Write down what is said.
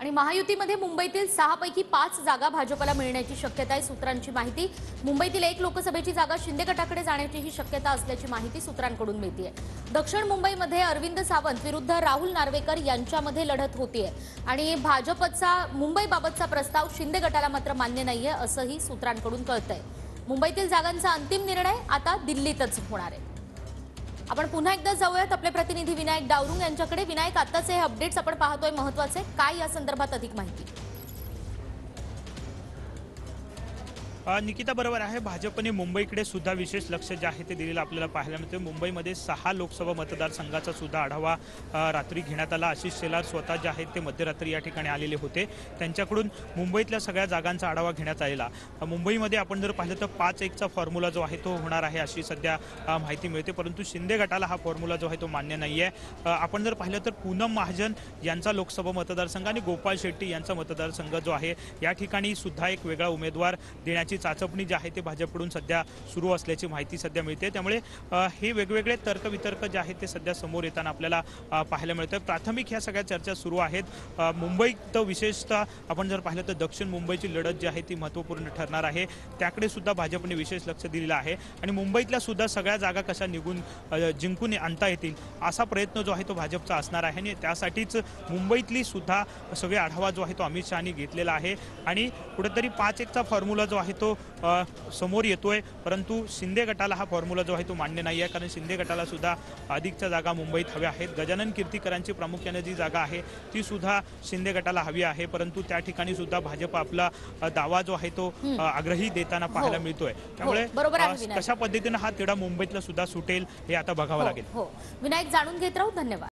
आणि महायुतीमध्ये मुंबईतील 6 पैकी 5 जागा भाजपला मिळण्याची शक्यता आहे। सूत्रांची माहिती, मुंबईतील 1 लोकसभेची जागा शिंदे गटाकडे जाण्याची ही शक्यता असल्याची माहिती सूत्रांकडून मिळते। दक्षिण मुंबईमध्ये अरविंद सावंत विरुद्ध राहुल नार्वेकर यांच्यामध्ये लढत होतीये आणि भाजपचा मुंबईबाबतचा प्रस्ताव शिंदे गटाला मात्र मान्य नाहीये असंही सूत्रांकडून कळतंय। मुंबईतील जागांचा अंतिम निर्णय आता दिल्लीतच होणार आहे। आपण पुन्हा एकदा जाऊयात आपले प्रतिनिधी विनायक डावरुंग यांच्याकडे। विनायक, आताचे हे अपडेट्स आपण पाहतोय महत्त्वाचे, काय या संदर्भात अधिक माहिती? निकिता बरोबर आहे, भाजपने मुंबईकडे सुद्धा विशेष लक्ष जे आहे ते दिलेलं आपल्याला पाहायला मिळते। मुंबईमध्ये 6 लोकसभा मतदारसंघाचा सुद्धा आढावा रात्री घेण्यात आला। आशिष शेलार स्वतः जे आहेत ते मध्यरात्री या ठिकाणी आलेले होते, त्यांच्याकडून मुंबईतल्या सगळ्या जागांचा आढावा घेण्यात आलेला। मुंबईमध्ये आपण जर पाहिलं तर 5-1चा फॉर्म्युला जो आहे तो होणार आहे अशी सध्या माहिती मिळते, परंतु शिंदे गटाला हा फॉर्म्युला जो आहे तो मान्य नाही आहे। आपण जर पाहिलं तर पूनम महाजन यांचा लोकसभा मतदारसंघ आणि गोपाल शेट्टी यांचा मतदारसंघ जो आहे या ठिकाणी सुद्धा एक वेगळा उमेदवार देण्याची चाचपणी जी आहे ते भाजपकडून सध्या सुरू असल्याची माहिती सध्या मिळते। त्यामुळे हे वेगवेगळे तर्कवितर्क जे आहेत ते सध्या समोर येताना आपल्याला पाहायला मिळतं। प्राथमिक ह्या सगळ्या चर्चा सुरू आहेत। मुंबईत विशेषतः आपण जर पाहिलं तर दक्षिण मुंबईची लढत जी आहे ती महत्त्वपूर्ण ठरणार आहे, त्याकडे सुद्धा भाजपने विशेष लक्ष दिलेलं आहे आणि मुंबईतल्या सुद्धा सगळ्या जागा कशा जिंकून आणता येतील असा प्रयत्न जो आहे तो भाजपचा असणार आहे आणि त्यासाठीच मुंबईतली सुद्धा सगळे आढावा जो आहे तो अमित शहानी घेतलेला आहे आणि कुठेतरी 5-1चा फॉर्म्युला जो आहे तो समोर येतोय, परंतु शिंदे गटाला हा फॉर्म्युला जो आहे तो मान्य नाही आहे, कारण शिंदे गटाला सुद्धा अधिकच्या जागा मुंबईत हव्या आहेत। गजानन कीर्तिकरांची प्रामुख्याने जी जागा आहे ती सुद्धा शिंदे गटाला हवी आहे, परंतु त्या ठिकाणी सुद्धा भाजप आपला दावा जो आहे तो आग्रही देताना पाहायला मिळतोय। त्यामुळे कशा पद्धतीने हा तिढा मुंबईतला सुद्धा सुटेल हे आता बघावं लागेल। विनायक, जाणून घेत राहू, धन्यवाद।